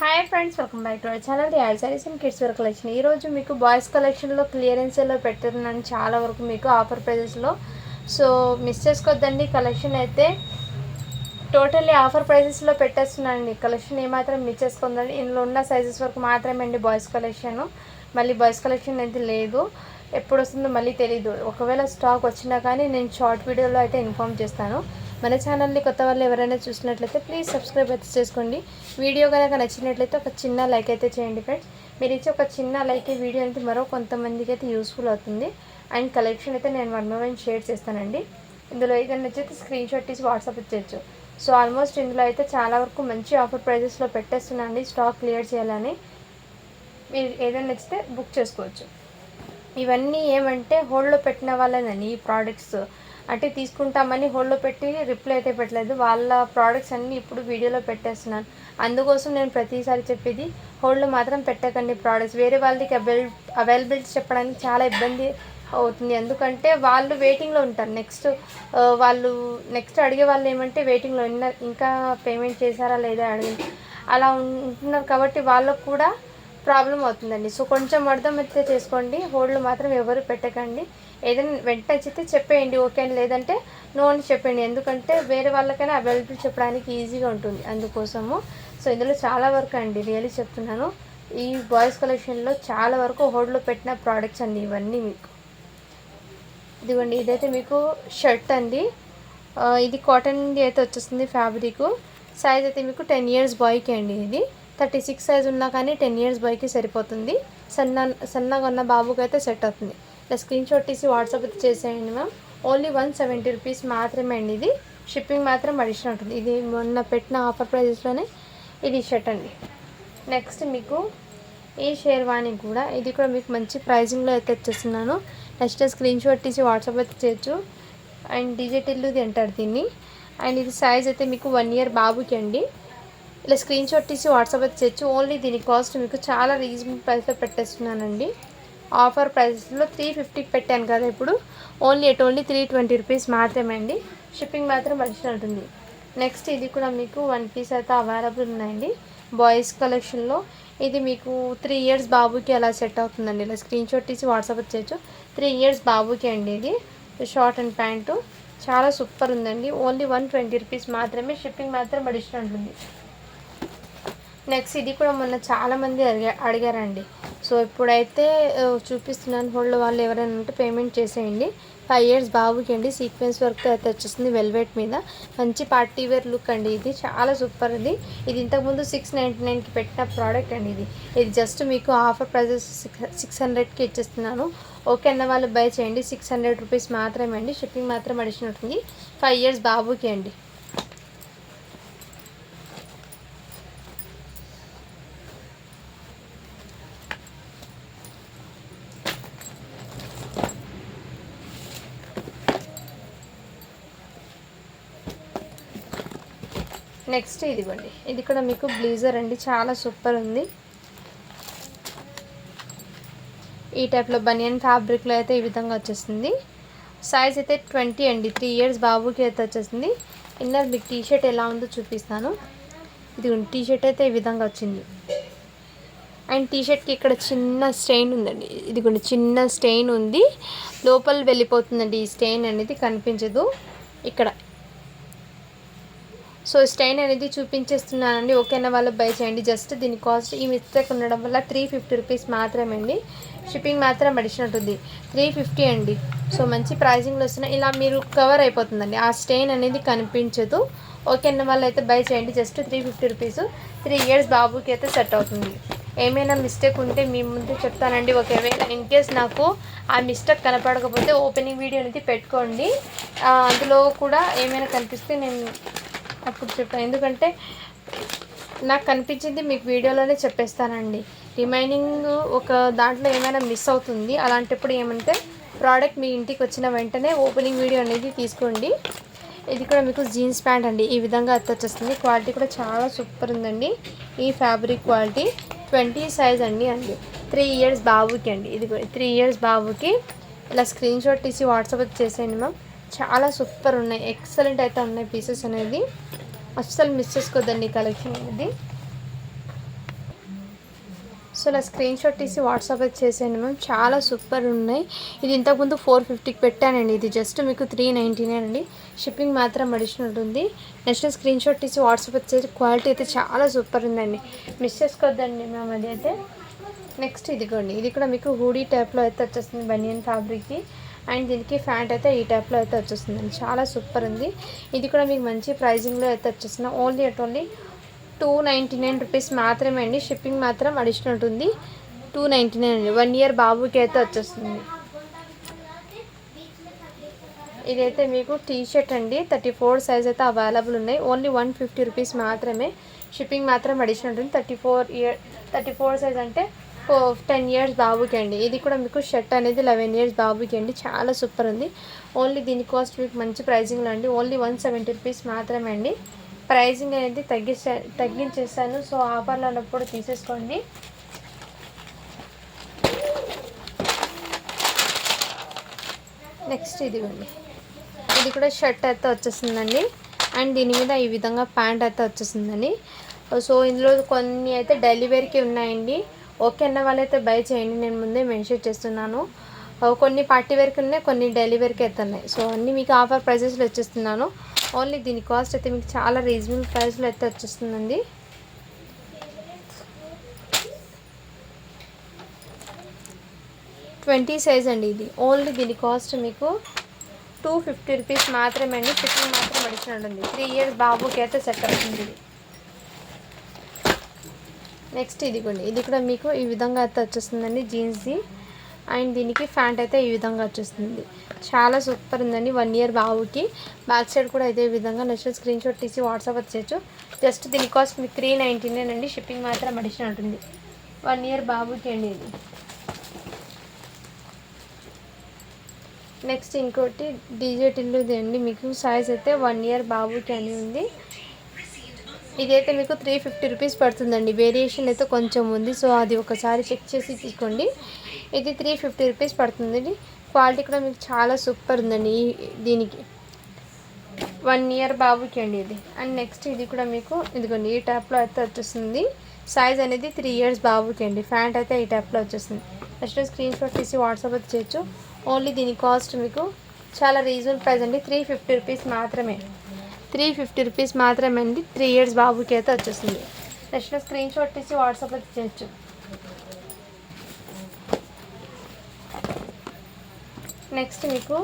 Hi friends, welcome back to our channel real sarees and kids wear collection. ఈరోజు మీకు boys కలెక్షన్లో క్లియరెన్స్లో పెడుతున్నాను చాలా వరకు మీకు ఆఫర్ ప్రైజెస్లో. సో మిస్ చేసుకోవద్దండి. కలెక్షన్ అయితే టోటల్లీ ఆఫర్ ప్రైజెస్లో పెట్టేస్తున్నానండి. కలెక్షన్ ఏమాత్రం మిస్ చేసుకోవద్దండి. ఇందులో ఉన్న సైజెస్ వరకు మాత్రమే అండి బాయ్స్ కలెక్షన్. మళ్ళీ బాయ్స్ కలెక్షన్ అయితే లేదు, ఎప్పుడు వస్తుందో మళ్ళీ తెలీదు. ఒకవేళ స్టాక్ వచ్చినా కానీ నేను షార్ట్ వీడియోలో అయితే ఇన్ఫామ్ చేస్తాను. మన ఛానల్ని కొత్త వాళ్ళు ఎవరైనా చూసినట్లయితే ప్లీజ్ సబ్స్క్రైబ్ అయితే చేసుకోండి. వీడియో కనుక నచ్చినట్లయితే ఒక చిన్న లైక్ అయితే చేయండి ఫ్రెండ్స్. మీరు ఇచ్చే ఒక చిన్న లైక్ వీడియో అయితే మరో కొంతమందికి అయితే యూస్ఫుల్ అవుతుంది. అండ్ కలెక్షన్ అయితే నేను 1 by 1 షేర్ చేస్తానండి. ఇందులో ఏదైనా నచ్చితే స్క్రీన్ షాట్ తీసి వాట్సాప్ ఇచ్చేయచ్చు. సో ఆల్మోస్ట్ ఇందులో అయితే చాలా వరకు మంచి ఆఫర్ ప్రైజెస్లో పెట్టేస్తున్నానండి. స్టాక్ క్లియర్ చేయాలని మీరు ఏదైనా నచ్చితే బుక్ చేసుకోవచ్చు. ఇవన్నీ ఏమంటే హోల్డ్లో పెట్టిన వాళ్ళని ఈ ప్రోడక్ట్స్ అంటే తీసుకుంటామని హోల్డ్లో పెట్టి రిప్లై అయితే పెట్టలేదు. వాళ్ళ ప్రోడక్ట్స్ అన్నీ ఇప్పుడు వీడియోలో పెట్టేస్తున్నాను. అందుకోసం నేను ప్రతిసారి చెప్పేది హోల్డ్లో మాత్రం పెట్టకండి ప్రోడక్ట్స్. వేరే వాళ్ళకి అవైలబిలిటీ చెప్పడానికి చాలా ఇబ్బంది అవుతుంది. ఎందుకంటే వాళ్ళు వెయిటింగ్లో ఉంటారు. వాళ్ళు నెక్స్ట్ అడిగే వాళ్ళు ఏమంటే వెయిటింగ్లో ఇంకా పేమెంట్ చేశారా లేదా అడిగి అలా ఉంటున్నారు. కాబట్టి వాళ్ళకు కూడా ప్రాబ్లం అవుతుందండి. సో కొంచెం అర్థం అయితే చేసుకోండి. హోల్డ్లో మాత్రం ఎవరు పెట్టకండి. ఏదైనా వెంటనే నచ్చితే చెప్పేయండి ఓకే అని, లేదంటే నో అని చెప్పండి. ఎందుకంటే వేరే వాళ్ళకైనా అవైలబుల్ చెప్పడానికి ఈజీగా ఉంటుంది, అందుకోసము. సో ఇందులో చాలా వరకు అండి రియల్లీ చెప్తున్నాను, ఈ బాయ్స్ కలెక్షన్లో చాలా వరకు హోల్డ్లో పెట్టిన ప్రోడక్ట్స్ అండి ఇవన్నీ. మీకు ఇదిగోండి, ఇదైతే మీకు షర్ట్ అండి. ఇది కాటన్ అయితే వచ్చేస్తుంది ఫ్యాబ్రిక్. సైజ్ అయితే మీకు 10 years బాయ్కి అండి. ఇది 36 సైజ్ ఉన్నా కానీ 10 years బాయ్కి సరిపోతుంది. సన్నగా ఉన్న బాబుకి అయితే సెట్ అవుతుంది. ఇలా స్క్రీన్ షాట్ తీసి వాట్సాప్ అయితే చేసేయండి మ్యామ్. ఓన్లీ 170 రూపీస్ మాత్రమే అండి. ఇది షిప్పింగ్ మాత్రం అడిషనల్ ఉంటుంది. ఇది మొన్న పెట్టిన ఆఫర్ ప్రైజెస్లోనే ఇది షర్ట్ అండి. నెక్స్ట్ మీకు ఈ షేర్వాణి కూడా, ఇది కూడా మీకు మంచి ప్రైజింగ్లో అయితే వచ్చేస్తున్నాను. నెక్స్ట్ స్క్రీన్ షాట్ తీసి వాట్సాప్ అయితే చేయొచ్చు. అండ్ డిజిటల్ది అంటారు దీన్ని. అండ్ ఇది సైజ్ అయితే మీకు 1 year బాబుకి అండి. ఇలా స్క్రీన్ షాట్ తీసి వాట్సాప్ అయితే చేయొచ్చు. ఓన్లీ దీని కాస్ట్ మీకు చాలా రీజనబుల్ ప్రైస్లో పెట్టేస్తున్నానండి. ఆఫర్ ప్రైస్లో 350 పెట్టాను కదా ఇప్పుడు. ఓన్లీ 320 రూపీస్ మాత్రమే అండి. షిప్పింగ్ మాత్రం అడిషనల్ ఉంటుంది. నెక్స్ట్ ఇది కూడా మీకు 1 piece అయితే అవైలబుల్ ఉన్నాయండి బాయ్స్ కలెక్షన్లో. ఇది మీకు 3 years బాబుకి అలా సెట్ అవుతుందండి. ఇలా స్క్రీన్ షాట్ తీసి వాట్సాప్ చేయొచ్చు. 3 years బాబుకి అండి. ఇది షార్ట్ అండ్ ప్యాంటు చాలా సూపర్ ఉందండి. ఓన్లీ 120 రూపీస్ మాత్రమే. షిప్పింగ్ మాత్రం అడిషనల్ ఉంటుంది. నెక్స్ట్ ఇది కూడా మొన్న చాలామంది అడిగారండి. సో ఇప్పుడైతే చూపిస్తున్నాను. హోల్డ్ వాళ్ళు ఎవరైనా ఉంటే పేమెంట్ చేసేయండి. 5 years బాబుకి అండి. సీక్వెన్స్ వర్క్ అయితే వచ్చేస్తుంది వెల్వెట్ మీద. మంచి పార్టీ వేర్ లుక్ అండి. ఇది చాలా సూపర్. ఇది ఇంతకుముందు 699కి పెట్టిన ప్రోడక్ట్ అండి. ఇది జస్ట్ మీకు ఆఫర్ ప్రైజెస్ 600కి ఇచ్చేస్తున్నాను. ఓకే అన్న వాళ్ళు బై చేయండి. 600 రూపీస్ మాత్రమే అండి. షిప్పింగ్ మాత్రం అడిషనల్ ఉంటుంది. 5 years బాబుకి అండి. నెక్స్ట్ ఇదిగోండి, ఇది కూడా మీకు బ్లేజర్ అండి. చాలా సూపర్ ఉంది. ఈ టైప్లో బనియన్ ఫ్యాబ్రిక్లో అయితే ఈ విధంగా వచ్చేస్తుంది. సైజ్ అయితే 20 అండి. 3 years బాబుకి అయితే వచ్చేస్తుంది. ఇన్నర్ మీకు టీషర్ట్ ఎలా ఉందో చూపిస్తాను. ఇదిగోండి, టీషర్ట్ అయితే ఈ విధంగా వచ్చింది. అండ్ టీషర్ట్కి ఇక్కడ చిన్న స్టెయిన్ ఉందండి. ఇదిగోండి, చిన్న స్టెయిన్ ఉంది. లోపల వెళ్ళిపోతుందండి. ఈ స్టెయిన్ అనేది కనిపించదు ఇక్కడ. సో స్టైన్ అనేది చూపించేస్తున్నానండి. ఓకేనా వాళ్ళు బై చేయండి. జస్ట్ దీని కాస్ట్ ఈ మిస్టేక్ ఉండడం వల్ల 350 రూపీస్ మాత్రమే అండి. షిప్పింగ్ మాత్రం అడిషనల్ ఉంటుంది. 350 అండి. సో మంచి ప్రైజింగ్లో వస్తున్నాయి. ఇలా మీరు కవర్ అయిపోతుందండి. ఆ స్టెయిన్ అనేది కనిపించదు. ఓకేనా వాళ్ళు అయితే బై చేయండి. Just 350 rupees. 3 years బాబుకి అయితే సెట్ అవుతుంది. ఏమైనా మిస్టేక్ ఉంటే మీ ముందు చెప్తానండి. ఒకవేళ ఇన్కేస్ నాకు ఆ మిస్టేక్ కనపడకపోతే ఓపెనింగ్ వీడియో అనేది పెట్టుకోండి. అందులో కూడా ఏమైనా కనిపిస్తే నేను అప్పుడు చెప్పాను. ఎందుకంటే నాకు కనిపించింది మీకు వీడియోలోనే చెప్పేస్తానండి. రిమైనింగ్ ఒక దాంట్లో ఏమైనా మిస్ అవుతుంది. అలాంటప్పుడు ఏమంటే ప్రోడక్ట్ మీ ఇంటికి వచ్చిన వెంటనే ఓపెనింగ్ వీడియో అనేది తీసుకోండి. ఇది కూడా మీకు జీన్స్ ప్యాంట్ అండి. ఈ విధంగా వచ్చేస్తుంది. క్వాలిటీ కూడా చాలా సూపర్ ఉందండి. ఈ ఫ్యాబ్రిక్ క్వాలిటీ 20 సైజ్ అండి. 3 years బాబుకి అండి. ఇది 3 years బాబుకి. ఇలా స్క్రీన్ షాట్ తీసి వాట్సాప్ చేసేయండి మ్యామ్. చాలా సూపర్ ఉన్నాయి. ఎక్సలెంట్ అయితే ఉన్నాయి పీసెస్ అనేది. అస్సలు మిస్ చేసుకోవద్దండి కలెక్షన్ అనేది. సో ఇలా స్క్రీన్ షాట్ తీసి వాట్సాప్ చేసేయండి మ్యామ్. చాలా సూపర్ ఉన్నాయి. ఇది ఇంతకుముందు 450కి పెట్టానండి. ఇది జస్ట్ మీకు 399 అండి. షిప్పింగ్ మాత్రం అడిషనల్ ఉంటుంది. నెక్స్ట్ స్క్రీన్ షాట్ తీసి వాట్సాప్ చేసి క్వాలిటీ అయితే చాలా సూపర్ ఉందండి. మిస్ చేసుకోవద్దండి మ్యామ్ అది అయితే. నెక్స్ట్ ఇదిగోండి, ఇది కూడా మీకు హూడీ టైప్లో అయితే వచ్చేస్తుంది బనియన్ ఫ్యాబ్రిక్కి. అండ్ దీనికి ఫ్యాంట్ అయితే ఈ టైప్లో అయితే వచ్చేస్తుందండి. చాలా సూపర్ ఉంది. ఇది కూడా మీకు మంచి ప్రైజింగ్లో అయితే వచ్చేస్తుంది. ఓన్లీ 299 రూపీస్ మాత్రమే అండి. షిప్పింగ్ మాత్రం అడిషనల్ ఉంటుంది. 299 అండి. 1 ఇయర్ బాబుకి అయితే వచ్చేస్తుంది. ఇదైతే మీకు టీ షర్ట్ అండి. 34 సైజ్ అయితే అవైలబుల్ ఉన్నాయి. ఓన్లీ 150 రూపీస్ మాత్రమే. షిప్పింగ్ మాత్రం అడిషనల్ ఉంటుంది. 34 సైజ్ అంటే 10 ఇయర్స్ బాబుకి అండి. ఇది కూడా మీకు షర్ట్ అనేది 11 ఇయర్స్ బాబుకి అండి. చాలా సూపర్ ఉంది. ఓన్లీ దీని కాస్ట్ మీకు మంచి ప్రైజింగ్లో అండి. ఓన్లీ 170 రూపీస్ మాత్రమే అండి. ప్రైజింగ్ అనేది తగ్గించేసాను. సో ఆఫర్లో ఉన్నప్పుడు తీసేసుకోండి. నెక్స్ట్ ఇదిగోండి, ఇది కూడా షర్ట్ అయితే వచ్చేస్తుందండి. అండ్ దీని మీద ఈ విధంగా ప్యాంట్ అయితే వచ్చేస్తుందండి. సో ఇందులో కొన్ని అయితే డైలీ వేర్కి ఉన్నాయండి. ఓకే అన్న వాళ్ళైతే బై చేయండి. నేను ముందే మెన్షన్ చేస్తున్నాను. కొన్ని పార్టీ వేర్కి ఉన్నాయి, కొన్ని డైలీ వేర్కి అయితే ఉన్నాయి. సో అన్నీ మీకు ఆఫర్ ప్రైజెస్లో వచ్చేస్తున్నాను. ఓన్లీ దీని కాస్ట్ అయితే మీకు చాలా రీజనబుల్ ప్రైస్లో అయితే వచ్చేస్తుందండి. ట్వంటీ సైజ్ అండి ఇది. ఓన్లీ దీని కాస్ట్ మీకు 250 రూపీస్ మాత్రమే అండి. షిప్పింగ్ మాత్రం అడిషనల్ ఉంటుంది. 3 ఇయర్స్ బాబుకి అయితే సెట్ అవుతుంది ఇది. నెక్స్ట్ ఇదిగోండి, ఇది కూడా మీకు ఈ విధంగా అయితే వచ్చేస్తుందండి జీన్స్ది. అండ్ దీనికి ప్యాంట్ అయితే ఈ విధంగా వచ్చేస్తుంది. చాలా సూపర్ ఉందండి. 1 ఇయర్ బాబుకి. బ్యాక్ సైడ్ కూడా ఇదే విధంగా. నెక్స్ట్ స్క్రీన్ షాట్ తీసి వాట్సాప్ వచ్చేయచ్చు. జస్ట్ దీని కాస్ట్ మీకు 399 అండి. షిప్పింగ్ మాత్రం అడిషనల్ ఉంటుంది. 1 ఇయర్ బాబుకి అండి ఇది. నెక్స్ట్ ఇంకోటి డీజే టిల్లుది అండి. మీకు సైజ్ అయితే 1 ఇయర్ బాబుకి అని ఉంది. ఇదైతే మీకు 350 రూపీస్ పడుతుందండి. వేరియేషన్ అయితే కొంచెం ఉంది. సో అది ఒకసారి చెక్ చేసి తీసుకోండి. ఇది 350 రూపీస్ పడుతుందండి. క్వాలిటీ కూడా మీకు చాలా సూపర్ ఉందండి. దీనికి 1 ఇయర్ బాబుకి అండి ఇది. అండ్ నెక్స్ట్ ఇది కూడా మీకు ఇదిగోండి ఈ టైప్లో అయితే వచ్చేస్తుంది. సైజ్ అనేది 3 ఇయర్స్ బాబుకి అండి. ప్యాంట్ అయితే ఈ టైప్లో వచ్చేస్తుంది. నెక్స్ట్ స్క్రీన్ షాట్ తీసి వాట్సాప్ అయితే చేయొచ్చు. ఓన్లీ దీని కాస్ట్ మీకు చాలా రీజనబుల్ ప్రైస్ అండి. 350 రూపీస్ మాత్రమే. 350 రూపీస్ మాత్రమే అండి. 3 ఇయర్స్ బాబుకి అయితే వచ్చేస్తుంది. నెక్స్ట్ స్క్రీన్ షాట్ తీసి వాట్సాప్ అయితే చేయొచ్చు. నెక్స్ట్ మీకు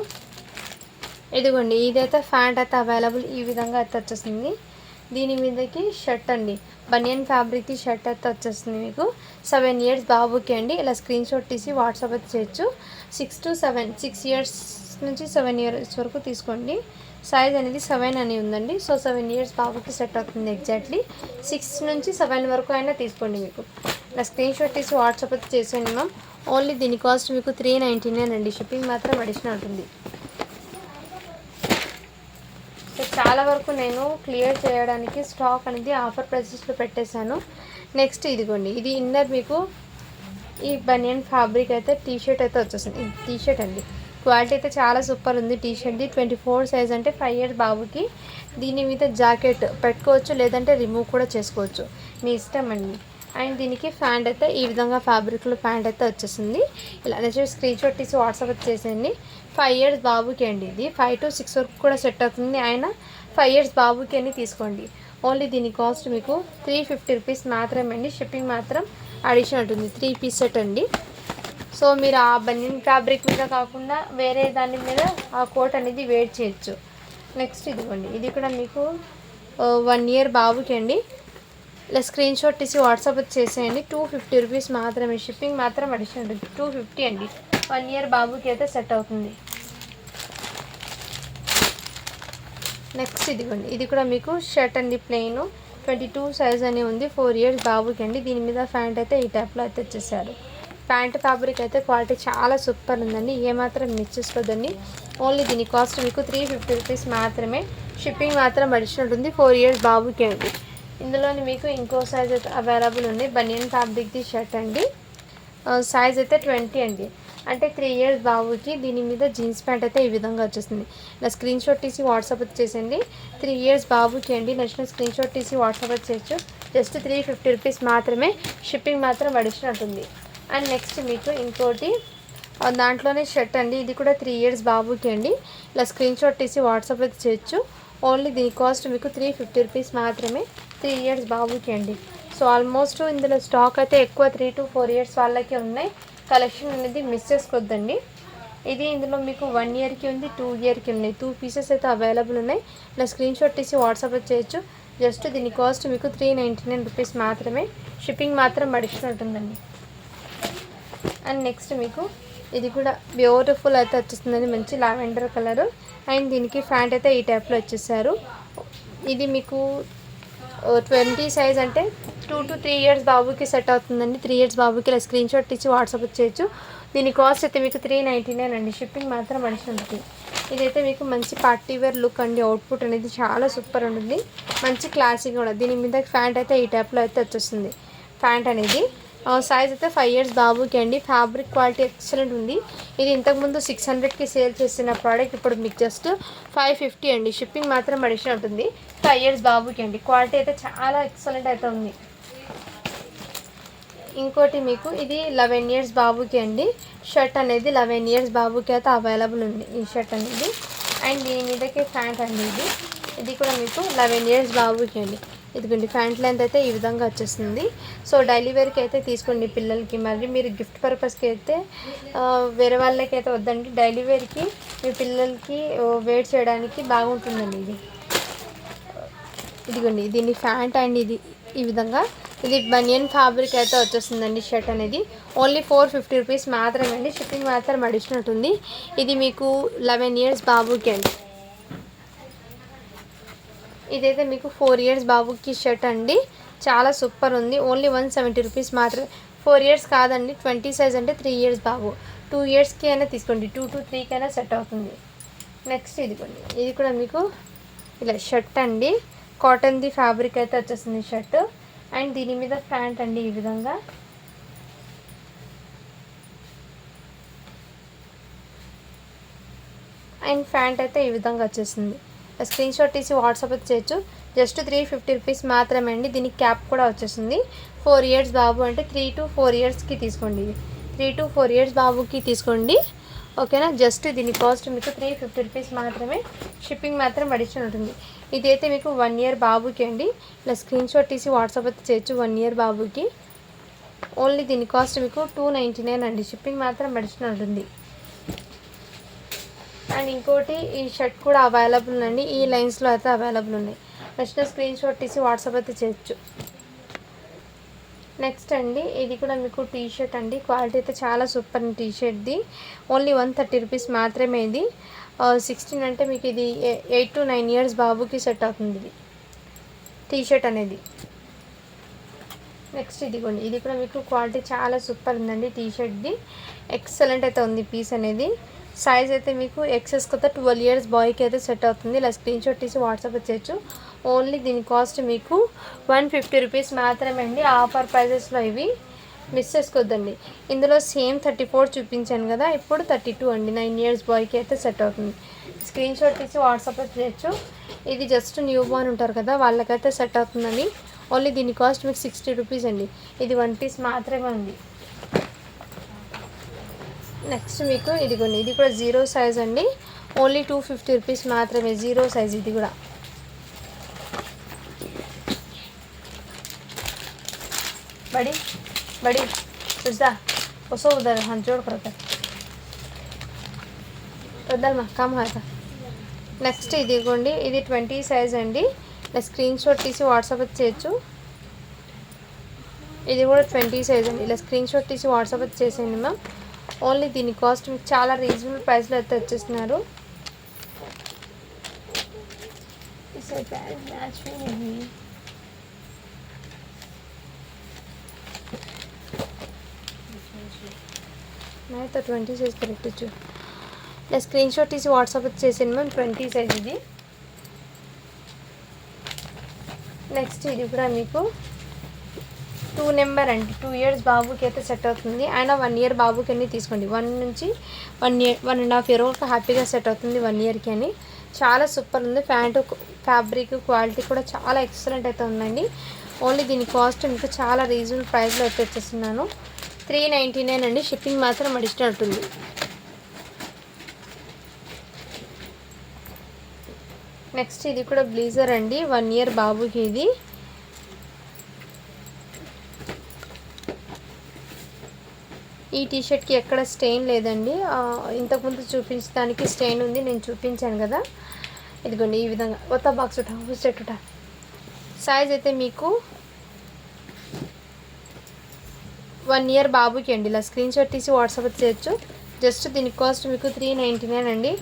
ఇదిగోండి, ఇదైతే ప్యాంట్ అయితే అవైలబుల్ ఈ విధంగా అయితే వచ్చేస్తుంది. దీని మీదకి షర్ట్ అండి. బనియన్ ఫ్యాబ్రిక్కి షర్ట్ అయితే వచ్చేస్తుంది మీకు. 7 ఇయర్స్ బాబుకి అండి. ఇలా స్క్రీన్ షాట్ తీసి వాట్సాప్ అయితే చేయొచ్చు. 6 ఇయర్స్ నుంచి 7 ఇయర్స్ వరకు తీసుకోండి. సైజ్ అనేది 7 అని ఉందండి. సో 7 ఇయర్స్ బాబుకి సెట్ అవుతుంది. ఎగ్జాక్ట్లీ 6 నుంచి 7 వరకు అయినా తీసుకోండి. మీకు ఇలా స్క్రీన్ షాట్ తీసి వాట్సాప్ అయితే చేసేయండి మ్యామ్. ఓన్లీ దీని కాస్ట్ మీకు 399 అండి. షిప్పింగ్ మాత్రం అడిషనల్ ఉంటుంది. సో చాలా వరకు నేను క్లియర్ చేయడానికి స్టాక్ అనేది ఆఫర్ ప్రైసెస్లో పెట్టేశాను. నెక్స్ట్ ఇదిగోండి, ఇది ఇన్నర్ మీకు ఈ బనియన్ ఫ్యాబ్రిక్ అయితే టీ షర్ట్ అయితే వచ్చేస్తుంది. ఇది టీ షర్ట్ అండి. క్వాలిటీ అయితే చాలా సూపర్ ఉంది. టీ షర్ట్ది 24 సైజ్ అంటే 5 ఇయర్స్ బాబుకి. దీని మీద జాకెట్ పెట్టుకోవచ్చు, లేదంటే రిమూవ్ కూడా చేసుకోవచ్చు, మీ ఇష్టం అండి. అండ్ దీనికి ప్యాంట్ అయితే ఈ విధంగా ఫ్యాబ్రిక్లో ప్యాంట్ అయితే వచ్చేసింది. ఇలా నెక్స్ట్ స్క్రీన్ షాట్ తీసి వాట్సాప్ వచ్చేసేయండి. 5 ఇయర్స్ బాబుకి అండి ఇది. 5 to 6 వరకు కూడా సెట్ అవుతుంది. ఆయన 5 ఇయర్స్ బాబుకి అని తీసుకోండి. ఓన్లీ దీని కాస్ట్ మీకు 350 రూపీస్ మాత్రమే అండి. షిప్పింగ్ మాత్రం అడిషనల్ ఉంటుంది. 3 పీస్ సెట్ అండి. సో మీరు ఆ బనియన్ ఫ్యాబ్రిక్ మీద కాకుండా వేరే దాని మీద ఆ కోట్ అనేది వేర్ చేయొచ్చు. నెక్స్ట్ ఇదిగోండి, ఇది కూడా మీకు 1 ఇయర్ బాబుకి అండి. ఇలా స్క్రీన్ షాట్ తీసి వాట్సాప్ చేసేయండి. 250 రూపీస్ మాత్రమే. షిప్పింగ్ మాత్రం అడిషనల్ ఉంటుంది. 250 అండి. 1 ఇయర్ బాబుకి అయితే సెట్ అవుతుంది. నెక్స్ట్ ఇదిగోండి, ఇది కూడా మీకు షర్ట్ అండి. ప్లెయిన్ 22 సైజ్ అని ఉంది. 4 ఇయర్స్ బాబుకి అండి. దీని మీద ప్యాంట్ అయితే ఈ టైప్లో అయితే వచ్చేసారు. ప్యాంట్ ఫ్యాబ్రిక్ అయితే క్వాలిటీ చాలా సూపర్ ఉందండి. ఏమాత్రం మిస్ చేసుకోదండి. ఓన్లీ దీని కాస్ట్ మీకు 350 రూపీస్ మాత్రమే. షిప్పింగ్ మాత్రం అడిషనల్ ఉంటుంది. 4 ఇయర్స్ బాబుకి అండి. ఇందులోని మీకు ఇంకో సైజ్ అయితే అవైలబుల్ ఉంది. బనియన్ ఫ్యాబ్రిక్ది షర్ట్ అండి. సైజ్ అయితే 20 అండి. అంటే 3 ఇయర్స్ బాబుకి. దీని మీద జీన్స్ ప్యాంట్ అయితే ఈ విధంగా వచ్చేస్తుంది. ఇలా స్క్రీన్ షాట్ తీసి వాట్సాప్ చేసేయండి. 3 ఇయర్స్ బాబుకి అండి. నెక్స్ట్ స్క్రీన్ షాట్ తీసి వాట్సాప్ చేయొచ్చు. జస్ట్ 350 రూపీస్ మాత్రమే, షిప్పింగ్ మాత్రం అడిషనల్ ఉంటుంది. అండ్ నెక్స్ట్ మీకు ఇంకోటి దాంట్లోనే షర్ట్ అండి, ఇది కూడా 3 ఇయర్స్ బాబుకి అండి. ఇలా స్క్రీన్ షాట్ తీసి వాట్సాప్ అయితే చేయొచ్చు. ఓన్లీ దీని కాస్ట్ మీకు 350 రూపీస్ మాత్రమే, 3 ఇయర్స్ బాబుకి అండి. సో ఆల్మోస్ట్ ఇందులో స్టాక్ అయితే ఎక్కువ 3 to 4 ఇయర్స్ వాళ్ళకే ఉన్నాయి. కలెక్షన్ అనేది మిస్ చేసుకోవద్దండి. ఇది ఇందులో మీకు 1 ఇయర్కి ఉంది, 2 ఇయర్కి ఉన్నాయి. 2 పీసెస్ అయితే అవైలబుల్ ఉన్నాయి. ఇలా స్క్రీన్ షాట్ తీసి వాట్సాప్ చేయొచ్చు. జస్ట్ దీని కాస్ట్ మీకు 399 రూపీస్ మాత్రమే, షిప్పింగ్ మాత్రం అడిషనల్ ఉంటుందండి. అండ్ నెక్స్ట్ మీకు ఇది కూడా బ్యూటిఫుల్ అయితే వచ్చేస్తుందండి, మంచి లావెండర్ కలరు. అండ్ దీనికి ప్యాంట్ అయితే ఈ టైప్లో వచ్చేసారు. ఇది మీకు 20 సైజ్ అంటే 2 to 3 ఇయర్స్ బాబుకి సెట్ అవుతుందండి. 3 ఇయర్స్ బాబుకి ఇలా స్క్రీన్ షాట్ ఇచ్చి వాట్సాప్ చేయొచ్చు. దీని కాస్ట్ అయితే మీకు 399 అండి, షిప్పింగ్ మాత్రం అడిషనల్ ఉంటుంది. ఇదైతే మీకు మంచి పార్టీ వేర్ లుక్ అండి. అవుట్పుట్ అనేది చాలా సూపర్ ఉంటుంది, మంచి క్లాసిక్ కూడా. దీని మీద ప్యాంట్ అయితే ఈ టైప్లో అయితే వచ్చేస్తుంది. ప్యాంట్ అనేది సైజ్ అయితే 5 ఇయర్స్ బాబుకి అండి. ఫ్యాబ్రిక్ క్వాలిటీ ఎక్సలెంట్ ఉంది. ఇది ఇంతకుముందు 600కి సేల్ చేసిన ప్రోడక్ట్ ఇప్పుడు మీకు జస్ట్ 550 అండి, షిప్పింగ్ మాత్రం అడిషనల్ ఉంటుంది. 5 ఇయర్స్ బాబుకి అండి. క్వాలిటీ అయితే చాలా ఎక్సలెంట్ అయితే ఉంది. ఇంకోటి మీకు ఇది 11 ఇయర్స్ బాబుకి అండి. షర్ట్ అనేది 11 ఇయర్స్ బాబుకి అయితే అవైలబుల్ ఉంది ఈ షర్ట్ అనేది. అండ్ దీని మీదకి ప్యాంట్ అండి, ఇది కూడా మీకు 11 ఇయర్స్ బాబుకి అండి. ఇదిగోండి ప్యాంట్ లెంత్ అయితే ఈ విధంగా వచ్చేస్తుంది. సో డైలీ వేర్కి అయితే తీసుకోండి పిల్లలకి. మరి మీరు గిఫ్ట్ పర్పస్కి అయితే వేరే వాళ్ళకి అయితే వద్దండి, డైలీ వేర్కి మీ పిల్లలకి వేర్ చేయడానికి బాగుంటుందండి. ఇదిగోండి దీని ప్యాంట్ అండ్ ఇది ఈ విధంగా, ఇది బనియన్ ఫ్యాబ్రిక్ అయితే వచ్చేస్తుందండి. షర్ట్ అనేది ఓన్లీ 450 రూపీస్ మాత్రమే అండి, షిప్పింగ్ మాత్రం అడిషనల్ ఉంటుంది. ఇది మీకు 11 ఇయర్స్ బాబుకి అండి. ఇదైతే మీకు 4 ఇయర్స్ బాబుకి షర్ట్ అండి, చాలా సూపర్ ఉంది. ఓన్లీ 170 రూపీస్ మాత్రమే. 4 ఇయర్స్ కాదండి, 20 సైజ్ అంటే 3 ఇయర్స్ బాబు. 2 ఇయర్స్కి అయినా తీసుకోండి, 2 to 3కి అయినా సెట్ అవుతుంది. నెక్స్ట్ ఇదిగోండి, ఇది కూడా మీకు ఇలా షర్ట్ అండి, కాటన్ది ఫ్యాబ్రిక్ అయితే వచ్చేస్తుంది షర్ట్. అండ్ దీని మీద ప్యాంట్ అండి ఈ విధంగా. అండ్ ప్యాంట్ అయితే ఈ విధంగా వచ్చేస్తుంది. స్క్రీన్ షాట్ తీసి వాట్సాప్ అయితే చేయొచ్చు. జస్ట్ 350 రూపీస్ మాత్రమే అండి. దీనికి క్యాప్ కూడా వచ్చేస్తుంది. 4 ఇయర్స్ బాబు అంటే 3 to 4 ఇయర్స్కి తీసుకోండి. 3 to 4 ఇయర్స్ బాబుకి తీసుకోండి, ఓకేనా. జస్ట్ దీని కాస్ట్ మీకు 350 రూపీస్ మాత్రమే, షిప్పింగ్ మాత్రం అడిషనల్ ఉంటుంది. ఇదైతే మీకు 1 ఇయర్ బాబుకి అండి. ఇలా స్క్రీన్ షాట్ తీసి వాట్సాప్ అయితే చేయొచ్చు. 1 ఇయర్ బాబుకి ఓన్లీ దీని కాస్ట్ మీకు 299 అండి, షిప్పింగ్ మాత్రం అడిషనల్ ఉంటుంది. అండ్ ఇంకోటి ఈ షర్ట్ కూడా అవైలబుల్ అండి, ఈ లైన్స్లో అయితే అవైలబుల్ ఉన్నాయి. నెక్స్ట్ స్క్రీన్ షాట్ తీసి వాట్సాప్ అయితే చేయొచ్చు. నెక్స్ట్ అండి ఇది కూడా మీకు టీ షర్ట్ అండి. క్వాలిటీ అయితే చాలా సూపర్ టీ షర్ట్ది. ఓన్లీ 130 రూపీస్ మాత్రమే. ఇది 16 అంటే మీకు ఇది 8 to 9 ఇయర్స్ బాబుకి సెట్ అవుతుంది ఇది టీ షర్ట్ అనేది. నెక్స్ట్ ఇదిగోండి, ఇది కూడా మీకు క్వాలిటీ చాలా సూపర్ ఉందండి. టీ షర్ట్ది ఎక్సలెంట్ అయితే ఉంది పీస్ అనేది. సైజ్ అయితే మీకు ఎక్సెస్ కొత్త 12 ఇయర్స్ బాయ్కి అయితే సెట్ అవుతుంది. ఇలా స్క్రీన్ షాట్ తీసి వాట్సాప్ చేయొచ్చు. ఓన్లీ దీని కాస్ట్ మీకు 150 రూపీస్ మాత్రమే అండి. ఆఫర్ ప్రైజెస్లో ఇవి మిస్ చేసుకోవద్దండి. ఇందులో సేమ్ 34 చూపించాను కదా, ఇప్పుడు 32 అండి. 9 ఇయర్స్ బాయ్కి అయితే సెట్ అవుతుంది. స్క్రీన్ షాట్ తీసి వాట్సాప్ చేయొచ్చు. ఇది జస్ట్ న్యూ బోర్న్ ఉంటారు కదా, వాళ్ళకైతే సెట్ అవుతుందండి. ఓన్లీ దీని కాస్ట్ మీకు 60 రూపీస్ అండి. ఇది 1 పీస్ మాత్రమే ఉంది. నెక్స్ట్ మీకు ఇదిగోండి, ఇది కూడా 0 సైజ్ అండి. ఓన్లీ 250 రూపీస్ మాత్రమే, 0 సైజ్. ఇది కూడా बड़ी बड़ी तुझा उसो उधर हाथ जोड़ कर వద్దమ్మా కమ్ హాత. నెక్స్ట్ ఇదిగోండి, ఇది 20 సైజ్ అండి. ఇలా స్క్రీన్ షాట్ తీసి వాట్సాప్ చేయొచ్చు. ఇది కూడా 20 సైజ్ అండి. ఇలా స్క్రీన్ షాట్ తీసి వాట్సాప్ చేసేయండి మ్యామ్. ఓన్లీ దీని కాస్ట్ మీకు చాలా రీజనబుల్ ప్రైస్లో అయితే వచ్చేస్తున్నారు. मैं तो 20 సైజ్ కరెక్ట్ ఇచ్చు. ఇలా స్క్రీన్ షాట్ తీసి వాట్సాప్ చేసేయండి మ్యామ్. 20 సైజ్ ఇది. నెక్స్ట్ ఇది కూడా మీకు 2 నెంబర్ అండి. 2 ఇయర్స్ బాబుకి అయితే సెట్ అవుతుంది. ఆయన 1 ఇయర్ బాబుకి అన్నీ తీసుకోండి. 1 నుంచి 1.5 ఇయర్ వరకు హ్యాపీగా సెట్ అవుతుంది 1 ఇయర్కి అని. చాలా సూపర్ ఉంది. ప్యాంటు ఫ్యాబ్రిక్ క్వాలిటీ కూడా చాలా ఎక్సలెంట్ అయితే ఉందండి. ఓన్లీ దీని కాస్ట్ మీకు చాలా రీజనబుల్ ప్రైస్లో అయితే వచ్చేస్తున్నాను. 399 అండి. షిప్పింగ్ మాత్రం అడిషనల్ ఉంటుంది. నెక్స్ట్ ఇది కూడా బ్లీజర్ అండి, 1 ఇయర్ బాబుకి. ఇది ఈ టీషర్ట్కి ఎక్కడ స్టెయిన్ లేదండి. ఇంతకుముందు చూపించడానికి స్టెయిన్ ఉంది, నేను చూపించాను కదా. ఇదిగోండి ఈ విధంగా కొత్త బాక్స్ ఉటా. సైజ్ అయితే మీకు 1 ఇయర్ బాబుకి అండి. ఇలా స్క్రీన్ షాట్ తీసి వాట్సాప్ చేయొచ్చు. జస్ట్ దీని కాస్ట్ మీకు 399 అండి.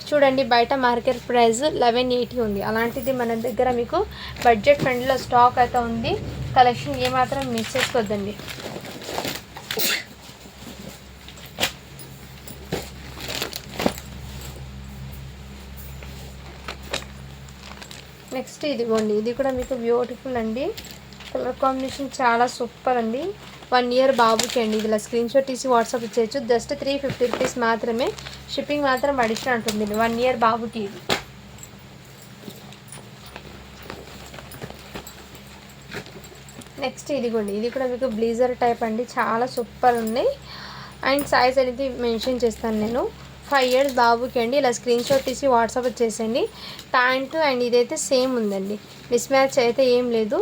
చూడండి బయట మార్కెట్ ప్రైస్ 1180 ఉంది. అలాంటిది మన దగ్గర మీకు బడ్జెట్ ఫ్రెండ్లీలో స్టాక్ అయితే ఉంది. కలెక్షన్ ఏమాత్రం మిస్ చేసుకోవద్దండి. నెక్స్ట్ ఇదిగోండి, ఇది కూడా మీకు బ్యూటిఫుల్ అండి. కలర్ కాంబినేషన్ చాలా సూపర్ అండి. 1 ఇయర్ బాబుకి అండి. ఇలా స్క్రీన్ షాట్ తీసి వాట్సాప్ చేయొచ్చు. జస్ట్ 350 రూపీస్ మాత్రమే. షిప్పింగ్ మాత్రం అడిషనల్ ఉంటుంది. 1 ఇయర్ బాబుకి ఇది. నెక్స్ట్ ఇదిగోండి, ఇది కూడా మీకు బ్లీజర్ టైప్ అండి. చాలా సూపర్ ఉన్నాయి. అండ్ సైజ్ అనేది మెన్షన్ చేస్తాను నేను. 5 ఇయర్స్ బాబుకి అండి. ఇలా స్క్రీన్ షాట్ తీసి వాట్సాప్ చేసేయండి. ప్యాంటు అండ్ ఇదైతే సేమ్ ఉందండి. మిస్ మ్యాచ్ అయితే ఏం లేదు,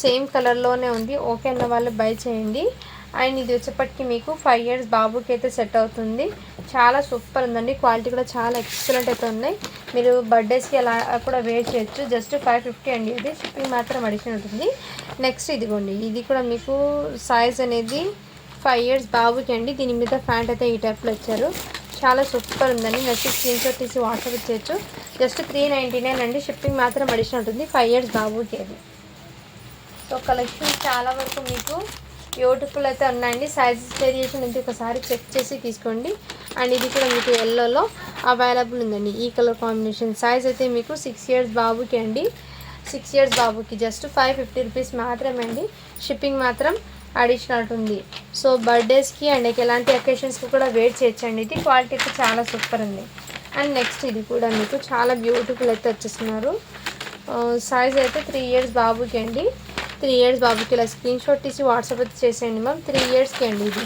సేమ్ కలర్లోనే ఉంది. ఓకే అన్న వాళ్ళు బై చేయండి. అండ్ ఇది వచ్చేప్పటికి మీకు 5 ఇయర్స్ బాబుకి అయితే సెట్ అవుతుంది. చాలా సూపర్ ఉందండి. క్వాలిటీ కూడా చాలా ఎక్సలెంట్ అయితే ఉన్నాయి. మీరు బర్త్డేస్కి అలా కూడా వేర్ చేయొచ్చు. జస్ట్ 550 అండి. ఇది షిప్పింగ్ మాత్రం అడిషన్ ఉంటుంది. నెక్స్ట్ ఇదిగోండి, ఇది కూడా మీకు సైజ్ అనేది 5 ఇయర్స్ బాబుకి అండి. దీని మీద ప్యాంట్ అయితే ఈ టైప్లో ఇచ్చారు. చాలా సూపర్ ఉందండి. నెక్స్ట్ స్క్రీన్ షాట్ తీసి వాట్సాప్ చేయొచ్చు. జస్ట్ 399 అండి. షిప్పింగ్ మాత్రం అడిషన్ ఉంటుంది. 5 ఇయర్స్ బాబుకి అది. సో కలెక్షన్ చాలా వరకు మీకు బ్యూటిఫుల్ అయితే ఉన్నాయండి. సైజెస్ వేరియేషన్ అయితే ఒకసారి చెక్ చేసి తీసుకోండి. అండ్ ఇది కూడా మీకు ఎల్లోలో అవైలబుల్ ఉందండి. ఈ కలర్ కాంబినేషన్. సైజ్ అయితే మీకు 6 ఇయర్స్ బాబుకి అండి. 6 ఇయర్స్ బాబుకి జస్ట్ 550 రూపీస్ మాత్రమే అండి. షిప్పింగ్ మాత్రం అడిషనల్ ఉంది. సో బర్త్డేస్కి అండ్ ఎలాంటి అకేషన్స్కి కూడా వేర్ చేయొచ్చండి. ఇది క్వాలిటీ అయితే చాలా సూపర్ ఉంది. అండ్ నెక్స్ట్ ఇది కూడా మీకు చాలా బ్యూటిఫుల్ అయితే వచ్చేస్తున్నారు. సైజ్ అయితే 3 ఇయర్స్ బాబుకి అండి. 3 ఇయర్స్ బాబుకి ఇలా స్క్రీన్ షాట్ తీసి వాట్సాప్ అయితే చేసేయండి మ్యామ్. 3 ఇయర్స్కి అండి ఇది.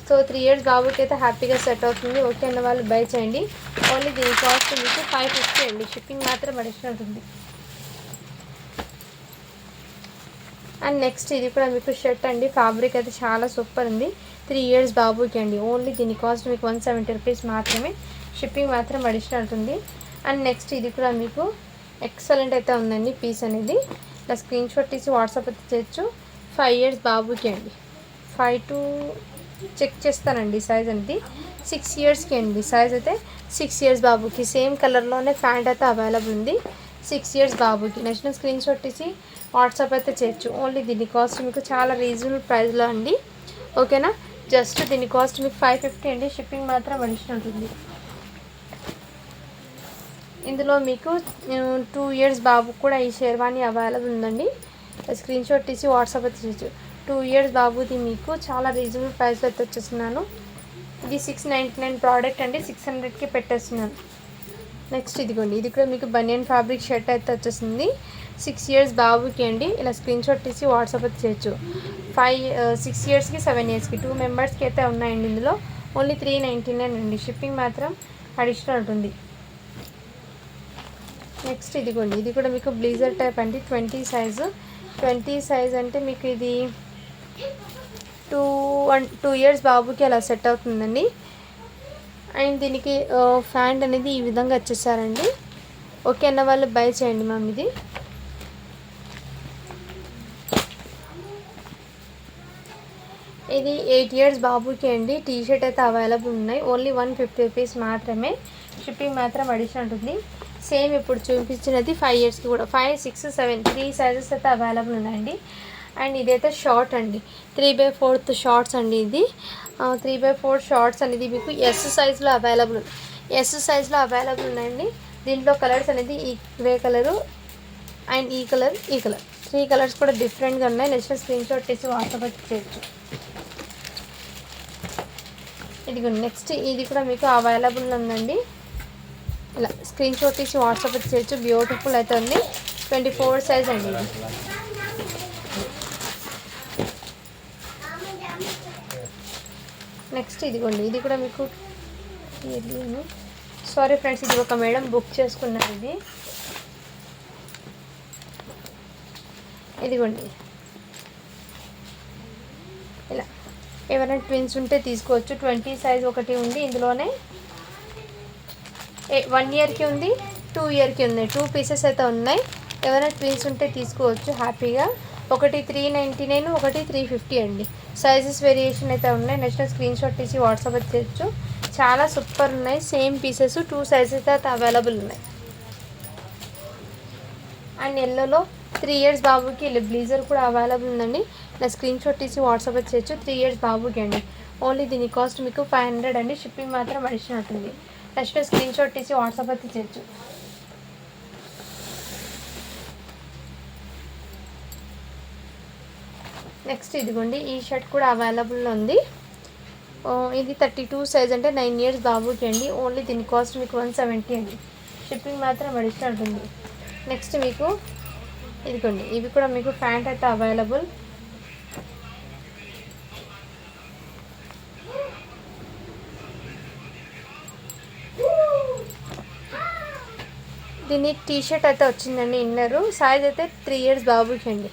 సో 3 ఇయర్స్ బాబుకి అయితే హ్యాపీగా సెట్ అవుతుంది. ఓకే అన్న వాళ్ళు బై చేయండి. ఓన్లీ దీని కాస్ట్ మీకు 550 అండి. షిప్పింగ్ మాత్రం అడిషనల్ ఉంటుంది. అండ్ నెక్స్ట్ ఇది కూడా మీకు షర్ట్ అండి. ఫ్యాబ్రిక్ అయితే చాలా సూపర్ ఉంది. 3 ఇయర్స్ బాబుకి అండి. ఓన్లీ దీని కాస్ట్ మీకు 170 రూపీస్ మాత్రమే. షిప్పింగ్ మాత్రం అడిషనల్ ఉంటుంది. అండ్ నెక్స్ట్ ఇది కూడా మీకు ఎక్సలెంట్ అయితే ఉందండి పీస్ అనేది. ఇలా స్క్రీన్ షాట్ తీసి వాట్సాప్ అయితే చేయొచ్చు. 5 ఇయర్స్ బాబుకి అండి. 5 to చెక్ చేస్తానండి సైజ్ అనేది. 6 ఇయర్స్కి అండి. సైజ్ అయితే 6 ఇయర్స్ బాబుకి. సేమ్ కలర్లోనే ప్యాంట్ అయితే అవైలబుల్ ఉంది. 6 ఇయర్స్ బాబుకి. నెక్స్ట్ స్క్రీన్ షాట్ తీసి వాట్సాప్ అయితే చేయొచ్చు. ఓన్లీ దీని కాస్ట్ మీకు చాలా రీజనబుల్ ప్రైస్లో అండి. ఓకేనా. జస్ట్ దీని కాస్ట్ మీకు 550 అండి. షిప్పింగ్ మాత్రం అడిషనల్ ఉంటుంది. ఇందులో మీకు 2 ఇయర్స్ బాబుకి కూడా ఈ షేర్వాణి అవైలబుల్ ఉందండి. స్క్రీన్ షాట్ తీసి వాట్సాప్ అయితే చేయొచ్చు. 2 ఇయర్స్ బాబుది మీకు చాలా రీజనబుల్ ప్రైస్లో అయితే వచ్చేస్తున్నాను. ఇది 699 ప్రోడక్ట్ అండి. 600కి పెట్టేస్తున్నాను. నెక్స్ట్ ఇదిగోండి, ఇది కూడా మీకు బనియన్ ఫ్యాబ్రిక్ షర్ట్ అయితే వచ్చేసింది. 6 ఇయర్స్ బాబుకి అండి. ఇలా స్క్రీన్ షాట్ తీసి వాట్సాప్ అయితే చేయొచ్చు. 6 ఇయర్స్కి 7 ఇయర్స్కి 2 మెంబర్స్కి అయితే ఉన్నాయండి. ఇందులో ఓన్లీ 399 అండి. షిప్పింగ్ మాత్రం అడిషనల్ ఉంటుంది. నెక్స్ట్ ఇదిగోండి, ఇది కూడా మీకు బ్లీజర్ టైప్ అండి. 20 సైజు. 20 సైజ్ అంటే మీకు ఇది 2 ఇయర్స్ బాబుకి అలా సెట్ అవుతుందండి. అండ్ దీనికి ఫ్యాంట్ అనేది ఈ విధంగా వచ్చేసారండి. ఓకే అన్న వాళ్ళు బై చేయండి మ్యామ్. ఇది 8 ఇయర్స్ బాబుకి అండి. టీ షర్ట్ అయితే అవైలబుల్ ఉన్నాయి. ఓన్లీ 150 రూపీస్ మాత్రమే. షిప్పింగ్ మాత్రం అడిషనల్ ఉంటుంది. సేమ్ ఇప్పుడు చూపించినది 5 ఇయర్స్కి కూడా 5, 6, 7 3 సైజెస్ అయితే అవైలబుల్ ఉన్నాయండి. అండ్ ఇదైతే షార్ట్ అండి. 3/4 షార్ట్స్ అండి. ఇది 3/4 షార్ట్స్ అనేది మీకు ఎస్ సైజ్లో అవైలబుల్ ఉన్నాయండి. దీంట్లో కలర్స్ అనేది ఈ గ్రే కలరు అండ్ ఈ కలర్ 3 కలర్స్ కూడా డిఫరెంట్గా ఉన్నాయి. నెక్స్ట్ స్క్రీన్ షాట్ తీసి వాట్సాప్ చేయొచ్చు. ఇదిగో నెక్స్ట్ ఇది కూడా మీకు అవైలబుల్ ఉందండి. ఇలా స్క్రీన్ షాట్ తీసి వాట్సాప్ చేయొచ్చు. బ్యూటిఫుల్ అయితే ఉంది. 24 సైజ్ అండి ఇది. నెక్స్ట్ ఇదిగోండి, ఇది కూడా మీకు సారీ ఫ్రెండ్స్, ఇది ఒక మేడం బుక్ చేసుకున్నారు. ఇదిగోండి ఇలా ఎవరైనా ట్విన్స్ ఉంటే తీసుకోవచ్చు. 20 సైజ్ ఒకటి ఉంది ఇందులోనే. 1 ఇయర్కి ఉంది, 2 ఇయర్కి ఉంది. 2 పీసెస్ అయితే ఉన్నాయి. ఎవరైనా ట్విన్స్ ఉంటే తీసుకోవచ్చు హ్యాపీగా. ఒకటి 399, ఒకటి 350 అండి. సైజెస్ వేరియేషన్ అయితే ఉన్నాయి. నెక్స్ట్ స్క్రీన్ షాట్ తీసి వాట్సాప్ చేయొచ్చు. చాలా సూపర్ ఉన్నాయి. సేమ్ పీసెస్ 2 సైజెస్ అయితే అవైలబుల్ ఉన్నాయి. అండ్ ఎల్లోలో 3 ఇయర్స్ బాబుకి బ్లీజర్ కూడా అవైలబుల్ ఉందండి. నా స్క్రీన్ షాట్ తీసి వాట్సాప్ చేయొచ్చు. 3 ఇయర్స్ బాబుకి అండి. ఓన్లీ దీని కాస్ట్ మీకు 500 అండి. షిప్పింగ్ మాత్రం అడిషనల్ ఉంటుంది. నెక్స్ట్ స్క్రీన్ షాట్ తీసి వాట్సాప్ అయితే చేయొచ్చు. నెక్స్ట్ ఇదిగోండి, ఈ షర్ట్ కూడా అవైలబుల్ ఉంది. ఇది 32 సైజ్ అంటే 9 ఇయర్స్ బాబుకి అండి. ఓన్లీ దీని కాస్ట్ మీకు 170 అండి. షిప్పింగ్ మాత్రం అడిషనల్ ఉంటుంది. నెక్స్ట్ మీకు ఇదిగోండి, ఇవి కూడా మీకు ప్యాంట్ అయితే అవైలబుల్. దీని టీషర్ట్ అయితే వచ్చిందండి. ఇన్నరు సైజ్ అయితే 3 ఇయర్స్ బాబుకి అండి.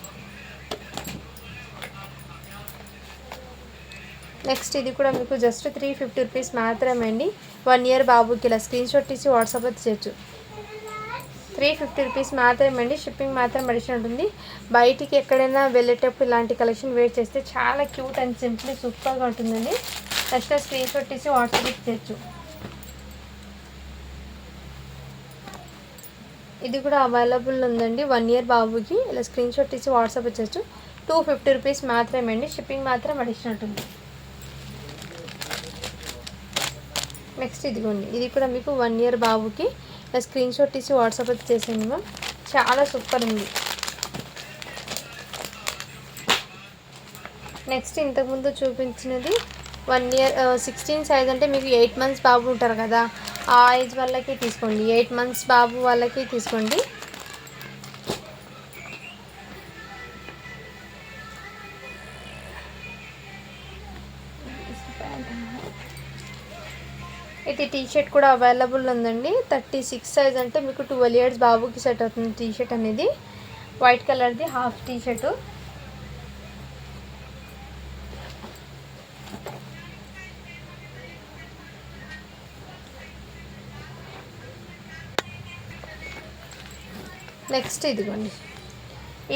నెక్స్ట్ ఇది కూడా మీకు జస్ట్ 350 రూపీస్ మాత్రమే అండి. 1 ఇయర్ బాబుకి. ఇలా స్క్రీన్ షాట్ తీసి వాట్సాప్ అయితే చేయొచ్చు. 350 రూపీస్ మాత్రమే అండి. షిప్పింగ్ మాత్రం అడిషనల్ ఉంటుంది. బయటికి ఎక్కడైనా వెళ్ళేటప్పుడు ఇలాంటి కలెక్షన్ వేర్ చేస్తే చాలా క్యూట్ అండ్ సింపుల్ సూపర్గా ఉంటుందండి. నెక్స్ట్ స్క్రీన్ షాట్ తీసి వాట్సాప్ చేయొచ్చు. ఇది కూడా అవైలబుల్ ఉందండి 1 ఇయర్ బాబుకి. ఇలా స్క్రీన్ షాట్ తీసి వాట్సాప్ చేయొచ్చు. 250 రూపీస్ మాత్రమే అండి. షిప్పింగ్ మాత్రం అడిషనల్ ఉంటుంది. నెక్స్ట్ ఇదిగోండి, ఇది కూడా మీకు 1 ఇయర్ బాబుకి. స్క్రీన్ షాట్ తీసి వాట్సాప్ అయితే చేసాను మ్యామ్. చాలా సూపర్ ఉంది. నెక్స్ట్ ఇంతకుముందు చూపించినది 1 ఇయర్ 16 సైజ్ అంటే మీకు 8 మంత్స్ బాబు ఉంటారు కదా, ఆ ఏజ్ వాళ్ళకి తీసుకోండి. 8 మంత్స్ బాబు వాళ్ళకి తీసుకోండి. ఇది టీషర్ట్ కూడా అవైలబుల్ ఉందండి. 36 సైజ్ అంటే మీకు 12 ఇయర్స్ బాబుకి సెట్ అవుతుంది. టీషర్ట్ అనేది వైట్ కలర్ది హాఫ్ టీషర్టు. నెక్స్ట్ ఇదిగోండి,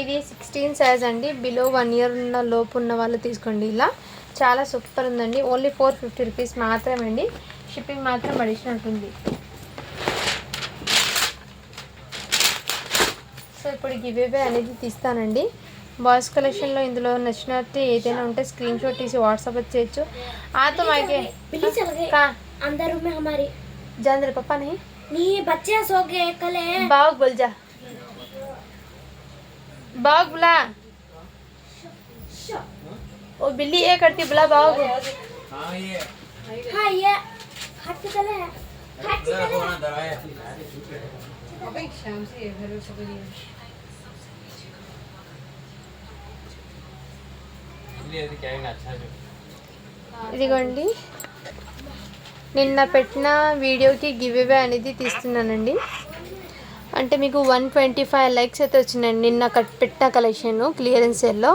ఇది 16 సైజ్ అండి. బిలో 1 ఇయర్ ఉన్న లోపు ఉన్న వాళ్ళు తీసుకోండి. ఇలా చాలా సూపర్ ఉందండి. ఓన్లీ 450 రూపీస్ మాత్రమే అండి. షిప్పింగ్ మాత్రం అడిషనల్ ఉంటుంది. సో ఇప్పుడు గివేవే అనేది తీస్తానండి. బాయ్స్ కలెక్షన్లో ఇందులో నచ్చినట్టు ఏదైనా ఉంటే స్క్రీన్ షాట్ తీసి వాట్సాప్ చేయొచ్చు. ఆతో మాకే अंदर रूम में हमारी जान पापा नहीं बच्चे सो गए कल बाग बोल जा बाग बुला वो बिल्ली ये करती बुला बाग. हाँ ये हाथ पे चले हैं हाथ पे चले अबे शाम से घर में सब ఇదిగోండి, నిన్న పెట్టిన వీడియోకి గివ్వే అనేది తీస్తున్నానండి. అంటే మీకు 125 లైక్స్ అయితే వచ్చినాయండి. నిన్న పెట్టిన కలెక్షన్ క్లియరెన్స్ సేల్లో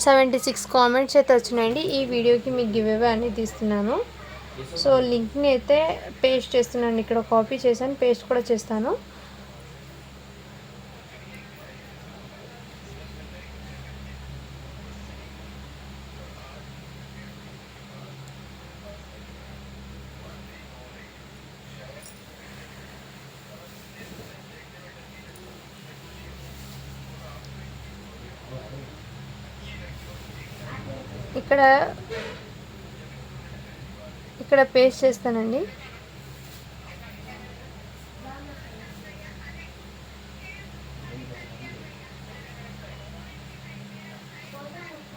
76 కామెంట్స్ అయితే వచ్చినాయండి. ఈ వీడియోకి మీకు గివ్వే అనేది తీస్తున్నాను. సో లింక్ని అయితే పేస్ట్ చేస్తున్నాను. ఇక్కడ కాపీ చేశాను, పేస్ట్ కూడా చేస్తాను. ఇక్కడ పేస్ట్ చేస్తానండి.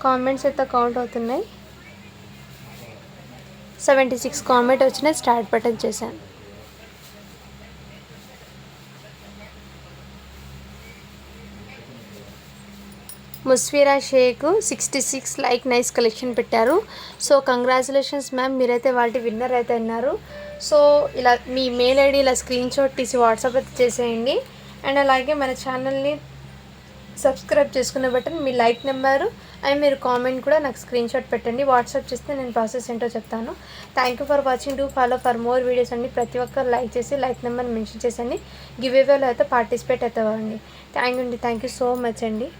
కామెంట్స్ అయితే కౌంట్ అవుతున్నాయి. 76 కామెంట్ వచ్చినాయి. స్టార్ట్ బటన్ చేశాను. ముస్ఫిరా షేక్ 66 లైక్ నైస్ కలెక్షన్ పెట్టారు. సో కంగ్రాచులేషన్స్ మ్యామ్, మీరైతే వాటి విన్నర్ అయితే అన్నారు. సో ఇలా మీ మెయిల్ ఐడి ఇలా స్క్రీన్ షాట్ తీసి వాట్సాప్ అయితే చేసేయండి. అండ్ అలాగే మన ఛానల్ని సబ్స్క్రైబ్ చేసుకునే button, me like number and మీరు కామెంట్ కూడా నాకు స్క్రీన్ షాట్ పెట్టండి. వాట్సాప్ చేస్తే నేను ప్రాసెస్ ఏంటో చెప్తాను. Thank you for watching. Do follow for more videos అండి. ప్రతి ఒక్కరు లైక్ చేసి లైక్ నెంబర్ మెన్షన్ చేసండి. గివ్ అవేలో అయితే పార్టిసిపేట్ అవుతామండి. థ్యాంక్ యూ సో మచ్ అండి.